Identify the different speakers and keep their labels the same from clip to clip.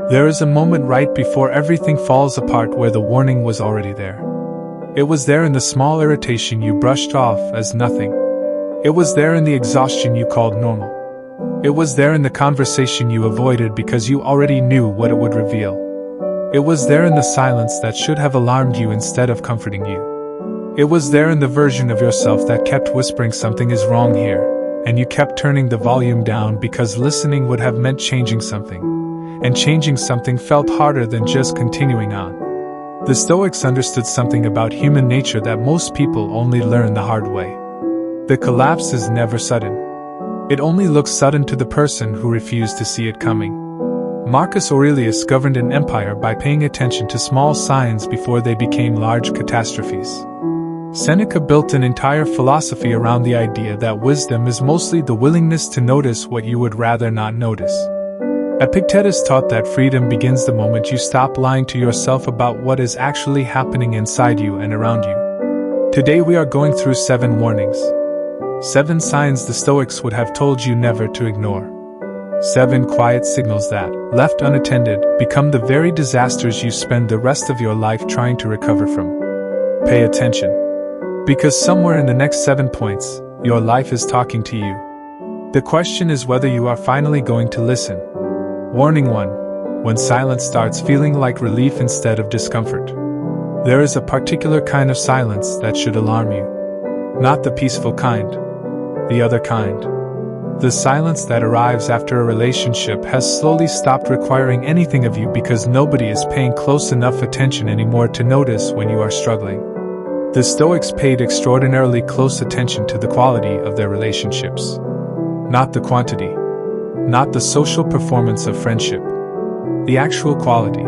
Speaker 1: There is a moment right before everything falls apart where the warning was already there. It was there in the small irritation you brushed off as nothing. It was there in the exhaustion you called normal. It was there in the conversation you avoided because you already knew what it would reveal. It was there in the silence that should have alarmed you instead of comforting you. It was there in the version of yourself that kept whispering something is wrong here, and you kept turning the volume down because listening would have meant changing something, and changing something felt harder than just continuing on. The Stoics understood something about human nature that most people only learn the hard way. The collapse is never sudden. It only looks sudden to the person who refused to see it coming. Marcus Aurelius governed an empire by paying attention to small signs before they became large catastrophes. Seneca built an entire philosophy around the idea that wisdom is mostly the willingness to notice what you would rather not notice. Epictetus taught that freedom begins the moment you stop lying to yourself about what is actually happening inside you and around you. Today we are going through 7 warnings. 7 signs the Stoics would have told you never to ignore. 7 quiet signals that, left unattended, become the very disasters you spend the rest of your life trying to recover from. Pay attention. Because somewhere in the next 7 points, your life is talking to you. The question is whether you are finally going to listen. Warning 1. When silence starts feeling like relief instead of discomfort. There is a particular kind of silence that should alarm you. Not the peaceful kind. The other kind. The silence that arrives after a relationship has slowly stopped requiring anything of you because nobody is paying close enough attention anymore to notice when you are struggling. The Stoics paid extraordinarily close attention to the quality of their relationships. Not the quantity. Not the social performance of friendship. The actual quality.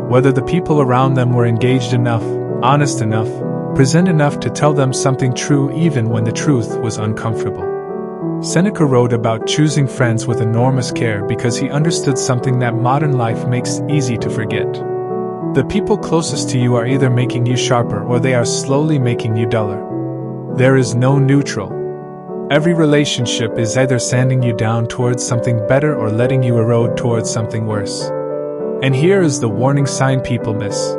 Speaker 1: Whether the people around them were engaged enough, honest enough, present enough to tell them something true even when the truth was uncomfortable. Seneca wrote about choosing friends with enormous care because he understood something that modern life makes easy to forget. The people closest to you are either making you sharper or they are slowly making you duller. There is no neutral. Every relationship is either sanding you down towards something better or letting you erode towards something worse. And here is the warning sign people miss.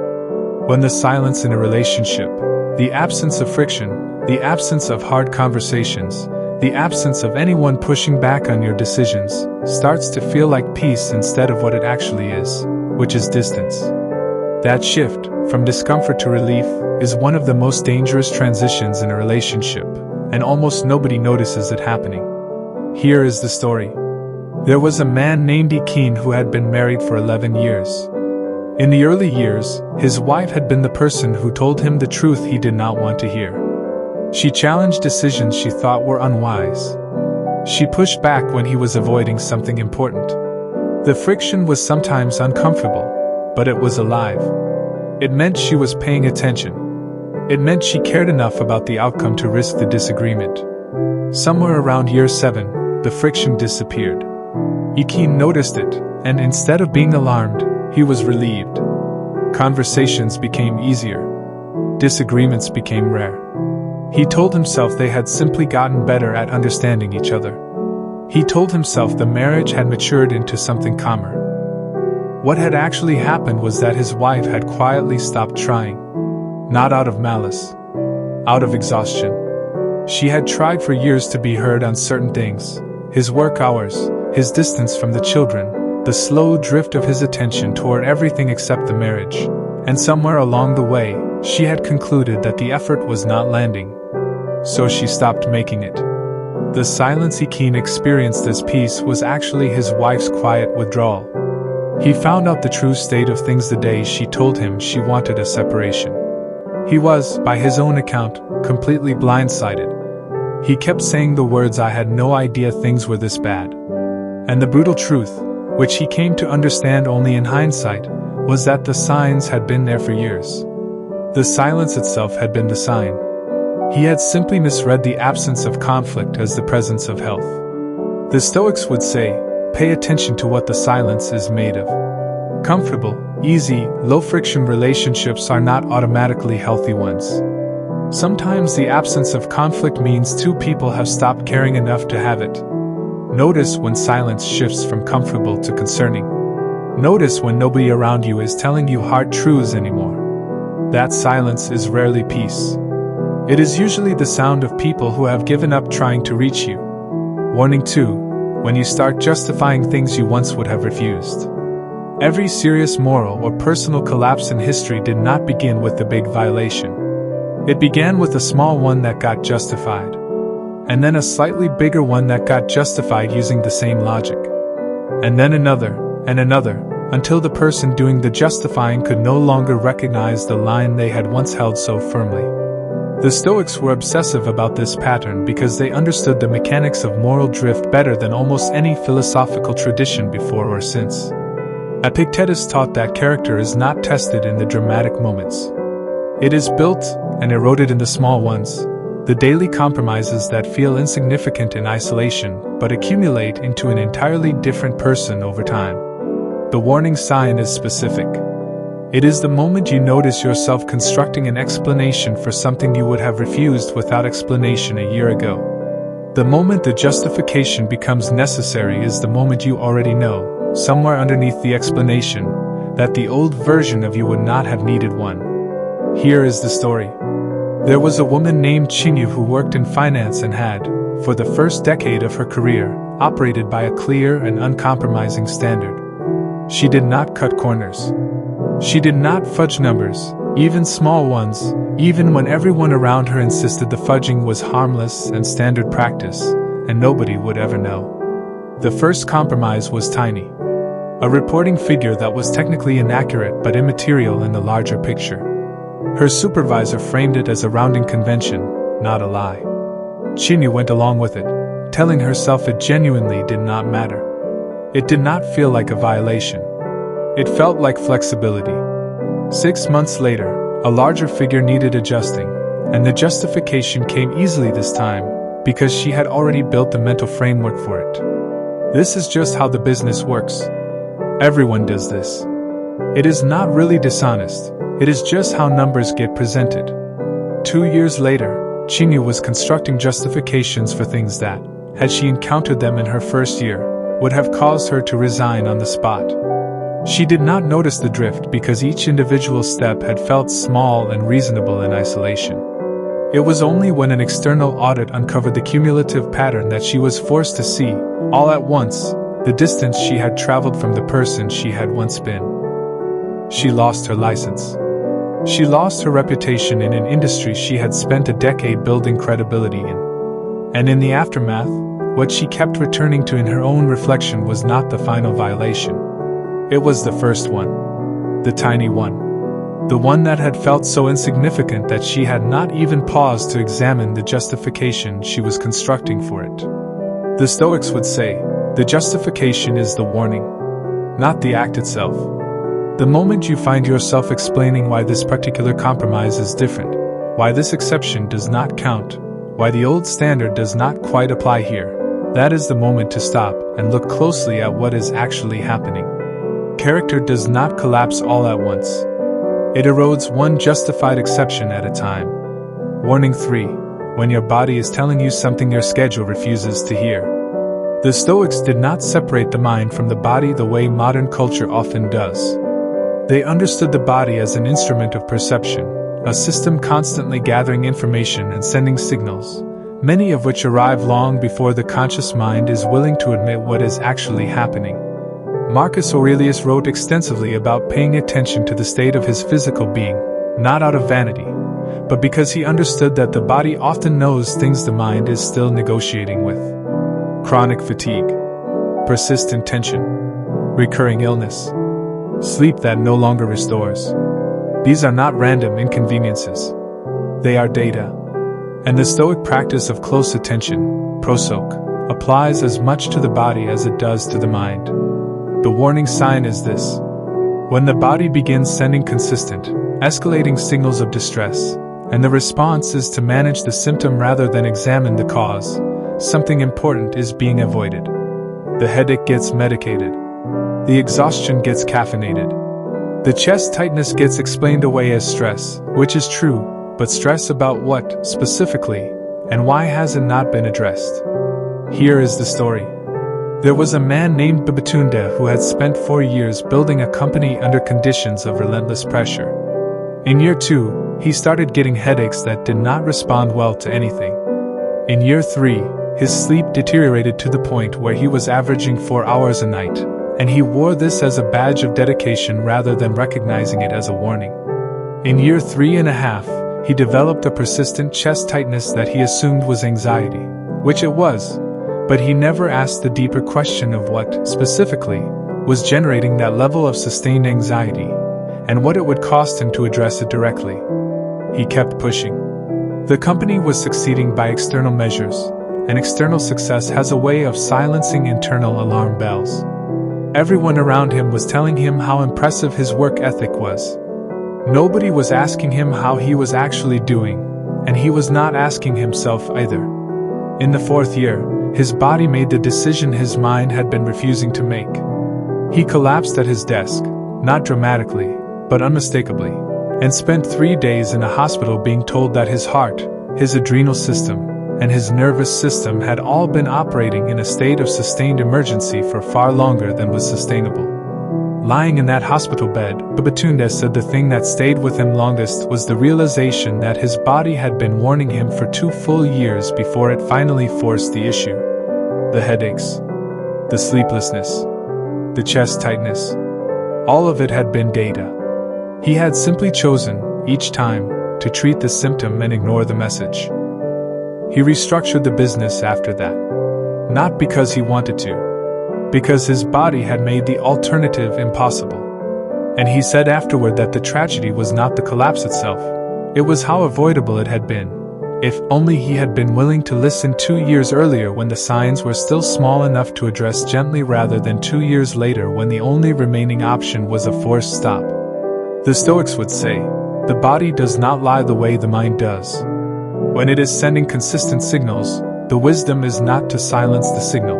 Speaker 1: When the silence in a relationship, the absence of friction, the absence of hard conversations, the absence of anyone pushing back on your decisions, starts to feel like peace instead of what it actually is, which is distance. That shift, from discomfort to relief, is one of the most dangerous transitions in a relationship, and almost nobody notices it happening. Here is the story. There was a man named Ekin who had been married for 11 years. In the early years, his wife had been the person who told him the truth he did not want to hear. She challenged decisions she thought were unwise. She pushed back when he was avoiding something important. The friction was sometimes uncomfortable, but it was alive. It meant she was paying attention. It meant she cared enough about the outcome to risk the disagreement. Somewhere around year 7, the friction disappeared. Ekin noticed it, and instead of being alarmed, he was relieved. Conversations became easier. Disagreements became rare. He told himself they had simply gotten better at understanding each other. He told himself the marriage had matured into something calmer. What had actually happened was that his wife had quietly stopped trying. Not out of malice. Out of exhaustion. She had tried for years to be heard on certain things. His work hours, his distance from the children, the slow drift of his attention toward everything except the marriage. And somewhere along the way, she had concluded that the effort was not landing. So she stopped making it. The silence Ekin experienced as peace was actually his wife's quiet withdrawal. He found out the true state of things the day she told him she wanted a separation. He was, by his own account, completely blindsided. He kept saying the words "I had no idea things were this bad." And the brutal truth, which he came to understand only in hindsight, was that the signs had been there for years. The silence itself had been the sign. He had simply misread the absence of conflict as the presence of health. The Stoics would say, pay attention to what the silence is made of. Comfortable, easy, low-friction relationships are not automatically healthy ones. Sometimes the absence of conflict means two people have stopped caring enough to have it. Notice when silence shifts from comfortable to concerning. Notice when nobody around you is telling you hard truths anymore. That silence is rarely peace. It is usually the sound of people who have given up trying to reach you. Warning 2. When you start justifying things you once would have refused. Every serious moral or personal collapse in history did not begin with the big violation. It began with a small one that got justified. And then a slightly bigger one that got justified using the same logic. And then another, and another, until the person doing the justifying could no longer recognize the line they had once held so firmly. The Stoics were obsessive about this pattern because they understood the mechanics of moral drift better than almost any philosophical tradition before or since. Epictetus taught that character is not tested in the dramatic moments. It is built and eroded in the small ones, the daily compromises that feel insignificant in isolation but accumulate into an entirely different person over time. The warning sign is specific. It is the moment you notice yourself constructing an explanation for something you would have refused without explanation a year ago. The moment the justification becomes necessary is the moment you already know, somewhere underneath the explanation, that the old version of you would not have needed one. Here is the story. There was a woman named Chinyu who worked in finance and had, for the first decade of her career, operated by a clear and uncompromising standard. She did not cut corners. She did not fudge numbers, even small ones, even when everyone around her insisted the fudging was harmless and standard practice, and nobody would ever know. The first compromise was tiny. A reporting figure that was technically inaccurate but immaterial in the larger picture. Her supervisor framed it as a rounding convention, not a lie. Chinyu went along with it, telling herself it genuinely did not matter. It did not feel like a violation. It felt like flexibility. 6 months later, a larger figure needed adjusting, and the justification came easily this time, because she had already built the mental framework for it. This is just how the business works. Everyone does this. It is not really dishonest, it is just how numbers get presented. 2 years later, Chinyu was constructing justifications for things that, had she encountered them in her first year, would have caused her to resign on the spot. She did not notice the drift because each individual step had felt small and reasonable in isolation. It was only when an external audit uncovered the cumulative pattern that she was forced to see, all at once, the distance she had traveled from the person she had once been. She lost her license. She lost her reputation in an industry she had spent a decade building credibility in. And in the aftermath, what she kept returning to in her own reflection was not the final violation. It was the first one. The tiny one. The one that had felt so insignificant that she had not even paused to examine the justification she was constructing for it. The Stoics would say, the justification is the warning, not the act itself. The moment you find yourself explaining why this particular compromise is different, why this exception does not count, why the old standard does not quite apply here, that is the moment to stop and look closely at what is actually happening. Character does not collapse all at once. It erodes one justified exception at a time. Warning 3. When your body is telling you something your schedule refuses to hear. The Stoics did not separate the mind from the body the way modern culture often does. They understood the body as an instrument of perception, a system constantly gathering information and sending signals, many of which arrive long before the conscious mind is willing to admit what is actually happening. Marcus Aurelius wrote extensively about paying attention to the state of his physical being, not out of vanity, but because he understood that the body often knows things the mind is still negotiating with. Chronic fatigue, persistent tension, recurring illness, sleep that no longer restores. These are not random inconveniences. They are data. And the Stoic practice of close attention, prosoc, applies as much to the body as it does to the mind. The warning sign is this. When the body begins sending consistent, escalating signals of distress, and the response is to manage the symptom rather than examine the cause, something important is being avoided. The headache gets medicated. The exhaustion gets caffeinated. The chest tightness gets explained away as stress, which is true, but stress about what, specifically, and why has it not been addressed? Here is the story. There was a man named Babatunde who had spent 4 years building a company under conditions of relentless pressure. In year 2, he started getting headaches that did not respond well to anything. In year 3, his sleep deteriorated to the point where he was averaging 4 hours a night, and he wore this as a badge of dedication rather than recognizing it as a warning. In year 3.5, he developed a persistent chest tightness that he assumed was anxiety, which it was, but he never asked the deeper question of what, specifically, was generating that level of sustained anxiety, and what it would cost him to address it directly. He kept pushing. The company was succeeding by external measures, and external success has a way of silencing internal alarm bells. Everyone around him was telling him how impressive his work ethic was. Nobody was asking him how he was actually doing, and he was not asking himself either. In the 4th year, his body made the decision his mind had been refusing to make. He collapsed at his desk, not dramatically, but unmistakably, and spent 3 days in a hospital being told that his heart, his adrenal system, and his nervous system had all been operating in a state of sustained emergency for far longer than was sustainable. Lying in that hospital bed, Babatunde said the thing that stayed with him longest was the realization that his body had been warning him for 2 full years before it finally forced the issue. The headaches, the sleeplessness, the chest tightness, all of it had been data. He had simply chosen, each time, to treat the symptom and ignore the message. He restructured the business after that. Not because he wanted to, because his body had made the alternative impossible. And he said afterward that the tragedy was not the collapse itself, it was how avoidable it had been. If only he had been willing to listen 2 years earlier when the signs were still small enough to address gently rather than 2 years later when the only remaining option was a forced stop. The Stoics would say, the body does not lie the way the mind does. When it is sending consistent signals, the wisdom is not to silence the signal.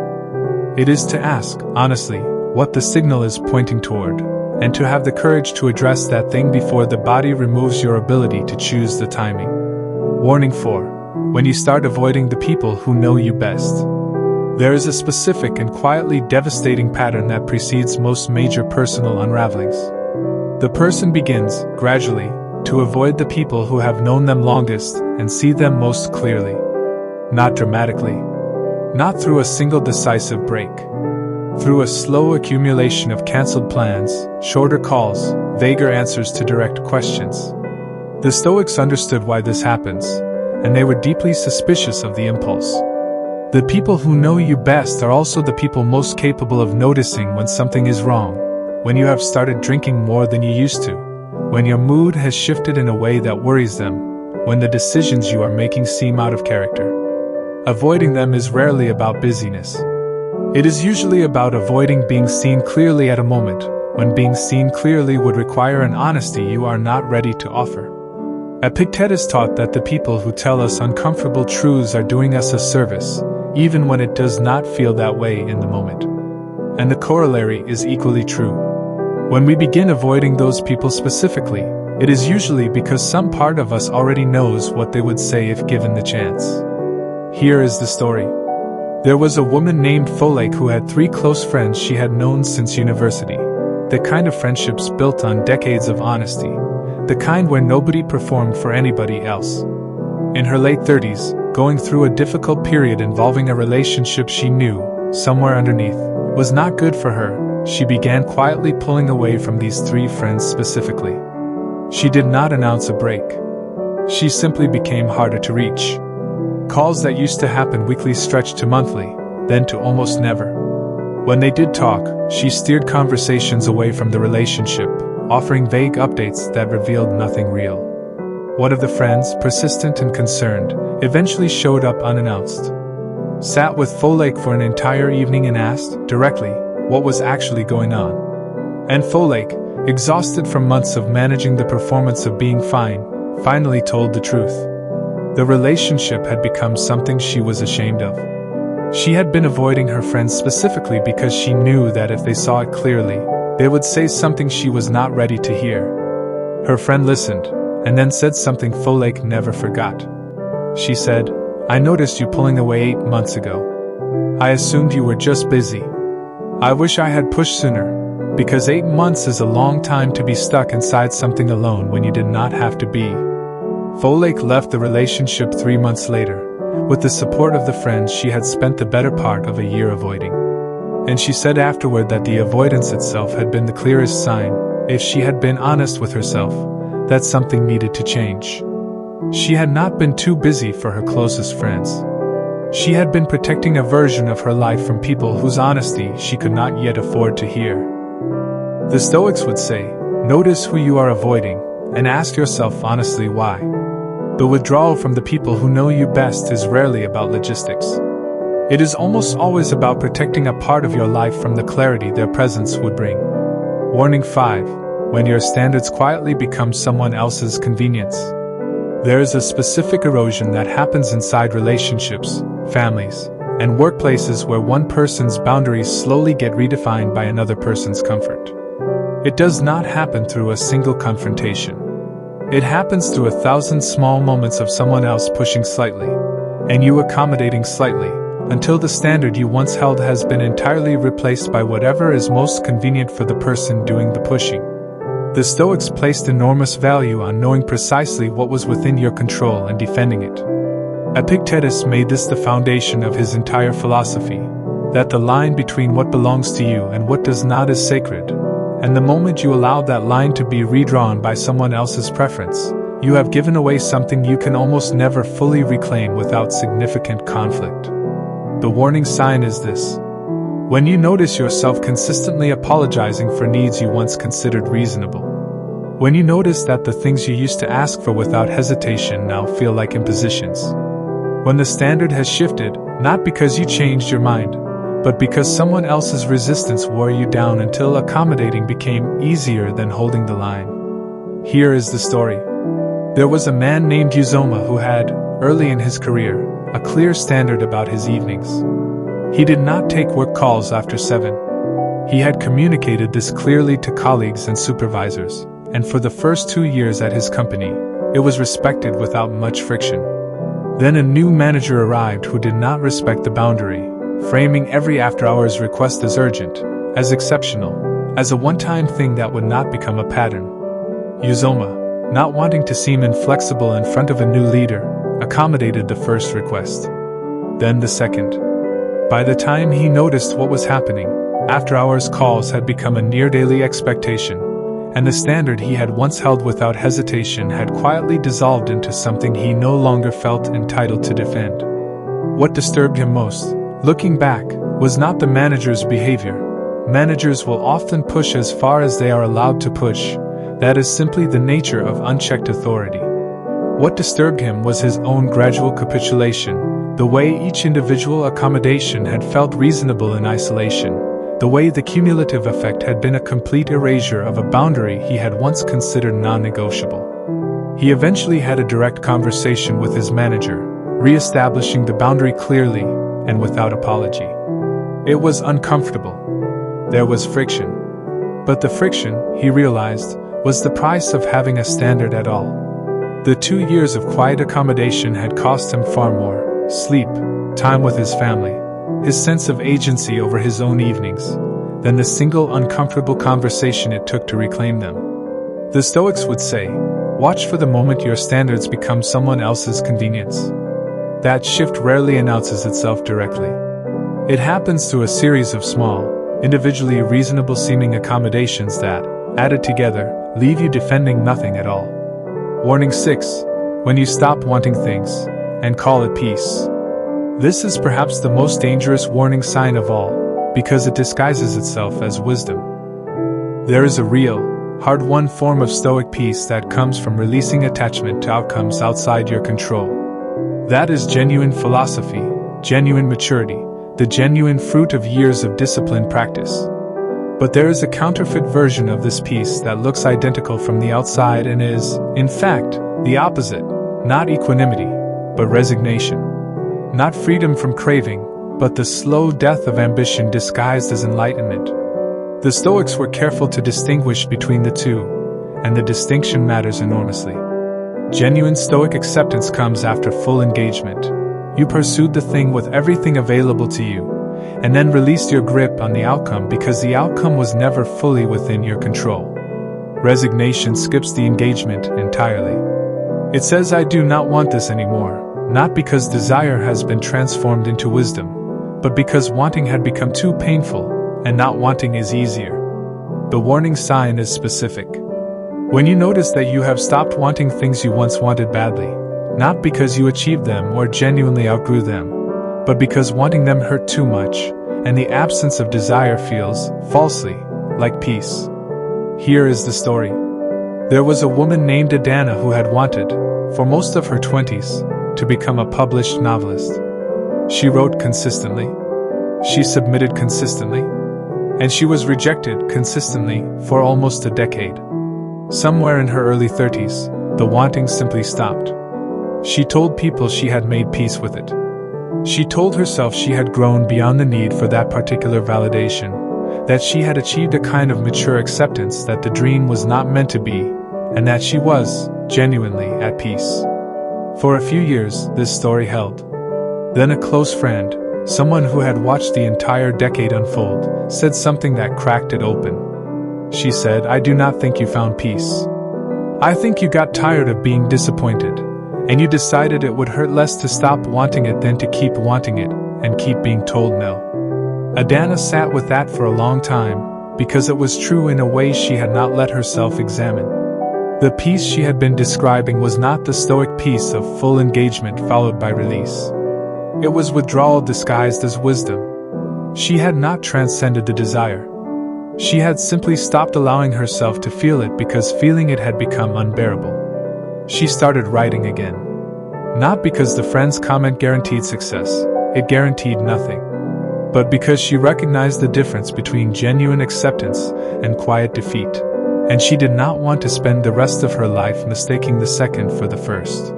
Speaker 1: It is to ask, honestly, what the signal is pointing toward, and to have the courage to address that thing before the body removes your ability to choose the timing. Warning 4. When you start avoiding the people who know you best. There is a specific and quietly devastating pattern that precedes most major personal unravelings. The person begins, gradually, to avoid the people who have known them longest and see them most clearly. Not dramatically. Not through a single decisive break. Through a slow accumulation of cancelled plans, shorter calls, vaguer answers to direct questions. The Stoics understood why this happens, and they were deeply suspicious of the impulse. The people who know you best are also the people most capable of noticing when something is wrong, when you have started drinking more than you used to, when your mood has shifted in a way that worries them, when the decisions you are making seem out of character. Avoiding them is rarely about busyness. It is usually about avoiding being seen clearly at a moment, when being seen clearly would require an honesty you are not ready to offer. Epictetus taught that the people who tell us uncomfortable truths are doing us a service, even when it does not feel that way in the moment. And the corollary is equally true. When we begin avoiding those people specifically, it is usually because some part of us already knows what they would say if given the chance. Here is the story. There was a woman named Stoic who had 3 close friends she had known since university. The kind of friendships built on decades of honesty. The kind where nobody performed for anybody else. In her late 30s, going through a difficult period involving a relationship she knew, somewhere underneath, was not good for her, she began quietly pulling away from these 3 friends specifically. She did not announce a break. She simply became harder to reach. Calls that used to happen weekly stretched to monthly, then to almost never. When they did talk, she steered conversations away from the relationship, offering vague updates that revealed nothing real. One of the friends, persistent and concerned, eventually showed up unannounced. Sat with Stoic for an entire evening and asked, directly, what was actually going on. And Stoic, exhausted from months of managing the performance of being fine, finally told the truth. The relationship had become something she was ashamed of. She had been avoiding her friends specifically because she knew that if they saw it clearly, they would say something she was not ready to hear. Her friend listened, and then said something Stoic never forgot. She said, "I noticed you pulling away 8 months ago. I assumed you were just busy, I wish I had pushed sooner, because 8 months is a long time to be stuck inside something alone when you did not have to be. Stoic left the relationship 3 months later, with the support of the friends she had spent the better part of a year avoiding. And she said afterward that the avoidance itself had been the clearest sign, if she had been honest with herself, that something needed to change. She had not been too busy for her closest friends. She had been protecting a version of her life from people whose honesty she could not yet afford to hear. The Stoics would say, notice who you are avoiding, and ask yourself honestly why. The withdrawal from the people who know you best is rarely about logistics. It is almost always about protecting a part of your life from the clarity their presence would bring. Warning 5. When your standards quietly become someone else's convenience. There is a specific erosion that happens inside relationships, families, and workplaces where one person's boundaries slowly get redefined by another person's comfort. It does not happen through a single confrontation. It happens through 1,000 small moments of someone else pushing slightly, and you accommodating slightly, until the standard you once held has been entirely replaced by whatever is most convenient for the person doing the pushing. The Stoics placed enormous value on knowing precisely what was within your control and defending it. Epictetus made this the foundation of his entire philosophy, that the line between what belongs to you and what does not is sacred, and the moment you allow that line to be redrawn by someone else's preference, you have given away something you can almost never fully reclaim without significant conflict. The warning sign is this. When you notice yourself consistently apologizing for needs you once considered reasonable. When you notice that the things you used to ask for without hesitation now feel like impositions. When the standard has shifted, not because you changed your mind, but because someone else's resistance wore you down until accommodating became easier than holding the line. Here is the story. There was a man named Uzoma who had, early in his career, a clear standard about his evenings. He did not take work calls after 7. He had communicated this clearly to colleagues and supervisors, and for the first 2 years at his company, it was respected without much friction. Then a new manager arrived who did not respect the boundary, framing every after-hours request as urgent, as exceptional, as a one-time thing that would not become a pattern. Uzoma, not wanting to seem inflexible in front of a new leader, accommodated the first request. Then the second. By the time he noticed what was happening, after-hours calls had become a near-daily expectation, and the standard he had once held without hesitation had quietly dissolved into something he no longer felt entitled to defend. What disturbed him most, looking back, was not the manager's behavior. Managers will often push as far as they are allowed to push. That is simply the nature of unchecked authority. What disturbed him was his own gradual capitulation, the way each individual accommodation had felt reasonable in isolation, the way the cumulative effect had been a complete erasure of a boundary he had once considered non-negotiable. He eventually had a direct conversation with his manager, re-establishing the boundary clearly and without apology. It was uncomfortable. There was friction. But the friction, he realized, was the price of having a standard at all. The 2 years of quiet accommodation had cost him far more: sleep, time with his family, his sense of agency over his own evenings, than the single uncomfortable conversation it took to reclaim them. The Stoics would say, watch for the moment your standards become someone else's convenience. That shift rarely announces itself directly. It happens through a series of small, individually reasonable seeming accommodations that, added together, leave you defending nothing at all. Warning 6. When you stop wanting things, and call it peace. This is perhaps the most dangerous warning sign of all, because it disguises itself as wisdom. There is a real, hard-won form of Stoic peace that comes from releasing attachment to outcomes outside your control. That is genuine philosophy, genuine maturity, the genuine fruit of years of disciplined practice. But there is a counterfeit version of this peace that looks identical from the outside and is, in fact, the opposite, not equanimity, but resignation. Not freedom from craving, but the slow death of ambition disguised as enlightenment. The Stoics were careful to distinguish between the two, and the distinction matters enormously. Genuine Stoic acceptance comes after full engagement. You pursued the thing with everything available to you, and then released your grip on the outcome because the outcome was never fully within your control. Resignation skips the engagement entirely. It says, I do not want this anymore, not because desire has been transformed into wisdom, but because wanting had become too painful, and not wanting is easier. The warning sign is specific. When you notice that you have stopped wanting things you once wanted badly, not because you achieved them or genuinely outgrew them, but because wanting them hurt too much, and the absence of desire feels, falsely, like peace. Here is the story. There was a woman named Adana who had wanted, for most of her 20s, to become a published novelist. She wrote consistently. She submitted consistently. And she was rejected consistently for almost a decade. Somewhere in her early 30s, the wanting simply stopped. She told people she had made peace with it. She told herself she had grown beyond the need for that particular validation, that she had achieved a kind of mature acceptance that the dream was not meant to be, and that she was, genuinely, at peace. For a few years, this story held. Then a close friend, someone who had watched the entire decade unfold, said something that cracked it open. She said, I do not think you found peace. I think you got tired of being disappointed, and you decided it would hurt less to stop wanting it than to keep wanting it, and keep being told no. Adana sat with that for a long time, because it was true in a way she had not let herself examine. The peace she had been describing was not the Stoic peace of full engagement followed by release. It was withdrawal disguised as wisdom. She had not transcended the desire. She had simply stopped allowing herself to feel it because feeling it had become unbearable. She started writing again. Not because the friend's comment guaranteed success, it guaranteed nothing. But because she recognized the difference between genuine acceptance and quiet defeat, and she did not want to spend the rest of her life mistaking the second for the first.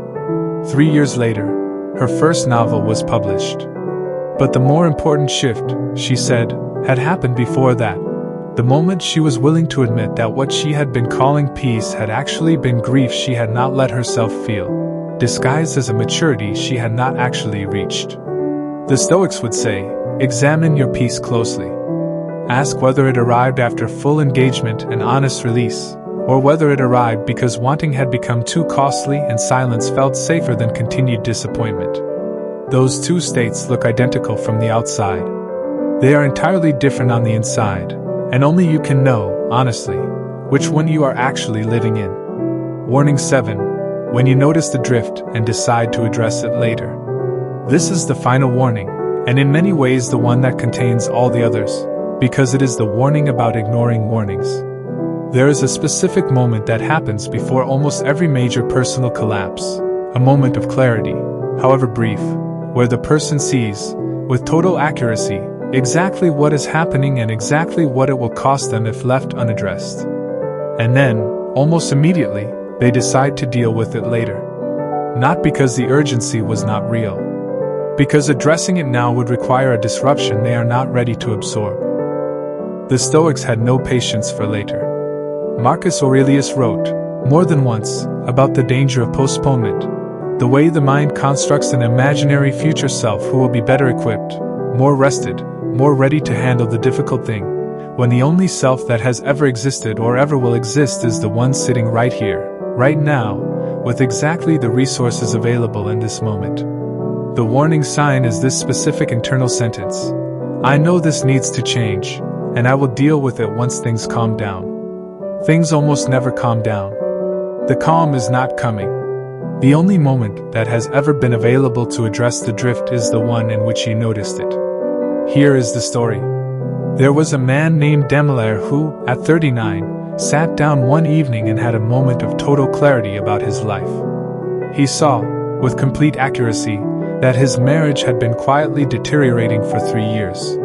Speaker 1: 3 years later, her first novel was published. But the more important shift, she said, had happened before that. The moment she was willing to admit that what she had been calling peace had actually been grief she had not let herself feel, disguised as a maturity she had not actually reached. The Stoics would say, examine your peace closely. Ask whether it arrived after full engagement and honest release, or whether it arrived because wanting had become too costly and silence felt safer than continued disappointment. Those two states look identical from the outside. They are entirely different on the inside, and only you can know, honestly, which one you are actually living in. Warning 7. When you notice the drift and decide to address it later. This is the final warning, and in many ways the one that contains all the others, because it is the warning about ignoring warnings. There is a specific moment that happens before almost every major personal collapse, a moment of clarity, however brief, where the person sees, with total accuracy, exactly what is happening and exactly what it will cost them if left unaddressed. And then, almost immediately, they decide to deal with it later. Not because the urgency was not real. Because addressing it now would require a disruption they are not ready to absorb. The Stoics had no patience for later. Marcus Aurelius wrote, more than once, about the danger of postponement, the way the mind constructs an imaginary future self who will be better equipped, more rested, more ready to handle the difficult thing, when the only self that has ever existed or ever will exist is the one sitting right here, right now, with exactly the resources available in this moment. The warning sign is this specific internal sentence: I know this needs to change, and I will deal with it once things calm down. Things almost never calm down. The calm is not coming. The only moment that has ever been available to address the drift is the one in which you noticed it. Here is the story. There was a man named Demelaire who, at 39, sat down one evening and had a moment of total clarity about his life. He saw, with complete accuracy, that his marriage had been quietly deteriorating for 3 years.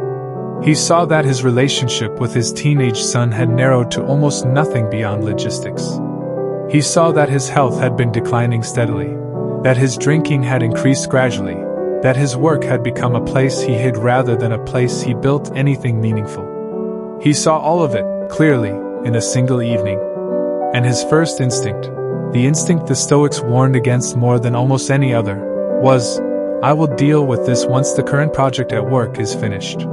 Speaker 1: He saw that his relationship with his teenage son had narrowed to almost nothing beyond logistics. He saw that his health had been declining steadily, that his drinking had increased gradually, that his work had become a place he hid rather than a place he built anything meaningful. He saw all of it, clearly, in a single evening. And his first instinct, the instinct the Stoics warned against more than almost any other, was, I will deal with this once the current project at work is finished.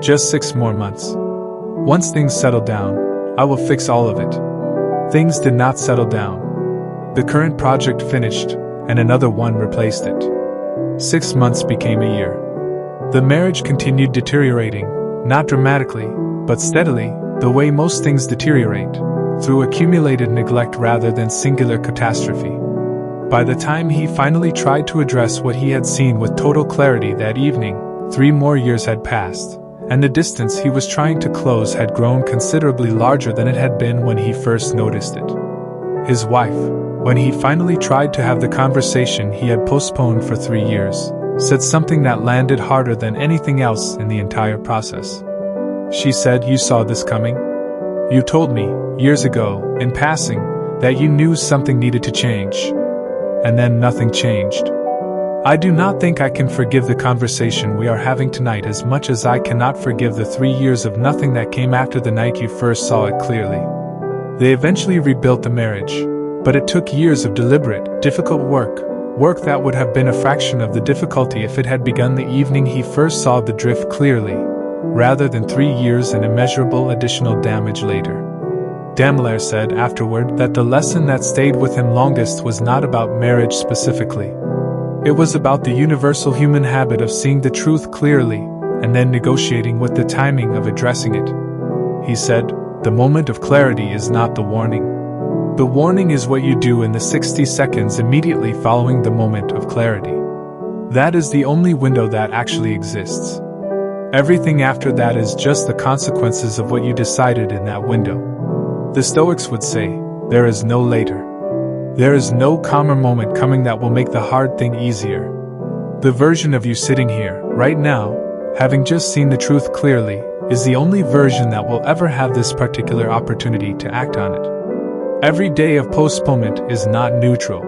Speaker 1: Just 6 more months. Once things settle down, I will fix all of it. Things did not settle down. The current project finished, and another one replaced it. 6 months became a year. The marriage continued deteriorating, not dramatically, but steadily, the way most things deteriorate, through accumulated neglect rather than singular catastrophe. By the time he finally tried to address what he had seen with total clarity that evening, 3 more years had passed, and the distance he was trying to close had grown considerably larger than it had been when he first noticed it. His wife, when he finally tried to have the conversation he had postponed for 3 years, said something that landed harder than anything else in the entire process. She said, "You saw this coming? You told me, years ago, in passing, that you knew something needed to change. And then nothing changed. I do not think I can forgive the conversation we are having tonight as much as I cannot forgive the 3 years of nothing that came after the night you first saw it clearly." They eventually rebuilt the marriage, but it took years of deliberate, difficult work that would have been a fraction of the difficulty if it had begun the evening he first saw the drift clearly, rather than 3 years and immeasurable additional damage later. Daimler said afterward that the lesson that stayed with him longest was not about marriage specifically. It was about the universal human habit of seeing the truth clearly, and then negotiating with the timing of addressing it. He said, "The moment of clarity is not the warning. The warning is what you do in the 60 seconds immediately following the moment of clarity. That is the only window that actually exists. Everything after that is just the consequences of what you decided in that window." The Stoics would say, "There is no later. There is no calmer moment coming that will make the hard thing easier. The version of you sitting here, right now, having just seen the truth clearly, is the only version that will ever have this particular opportunity to act on it. Every day of postponement is not neutral.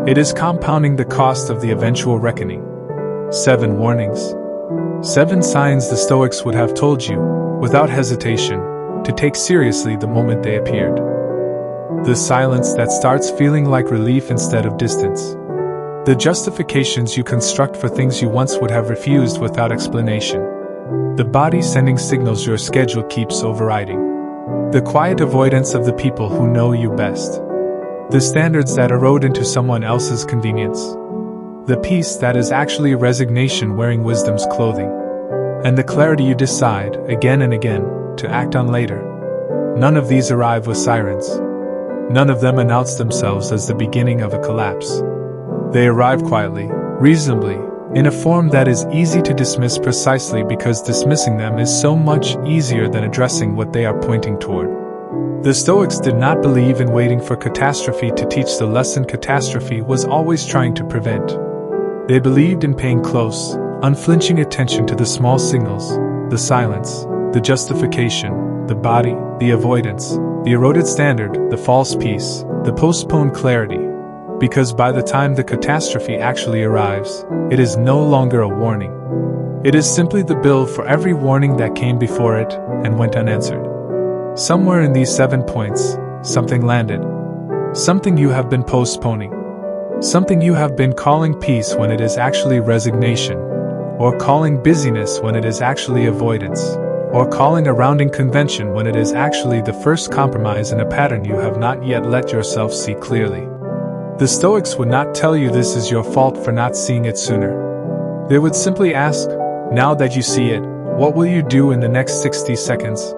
Speaker 1: It is compounding the cost of the eventual reckoning." 7 warnings. 7 signs the Stoics would have told you, without hesitation, to take seriously the moment they appeared. The silence that starts feeling like relief instead of distance. The justifications you construct for things you once would have refused without explanation. The body sending signals your schedule keeps overriding. The quiet avoidance of the people who know you best. The standards that erode into someone else's convenience. The peace that is actually resignation wearing wisdom's clothing. And the clarity you decide, again and again, to act on later. None of these arrive with sirens. None of them announce themselves as the beginning of a collapse. They arrive quietly, reasonably, in a form that is easy to dismiss precisely because dismissing them is so much easier than addressing what they are pointing toward. The Stoics did not believe in waiting for catastrophe to teach the lesson catastrophe was always trying to prevent. They believed in paying close, unflinching attention to the small signals, the silence, the justification, the body, the avoidance, the eroded standard, the false peace, the postponed clarity. Because by the time the catastrophe actually arrives, it is no longer a warning. It is simply the bill for every warning that came before it and went unanswered. Somewhere in these 7 points, something landed. Something you have been postponing. Something you have been calling peace when it is actually resignation, or calling busyness when it is actually avoidance, or calling a rounding convention when it is actually the first compromise in a pattern you have not yet let yourself see clearly. The Stoics would not tell you this is your fault for not seeing it sooner. They would simply ask, now that you see it, what will you do in the next 60 seconds?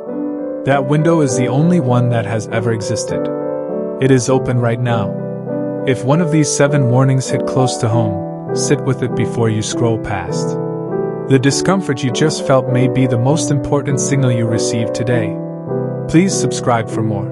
Speaker 1: That window is the only one that has ever existed. It is open right now. If one of these 7 warnings hit close to home, sit with it before you scroll past. The discomfort you just felt may be the most important signal you received today. Please subscribe for more.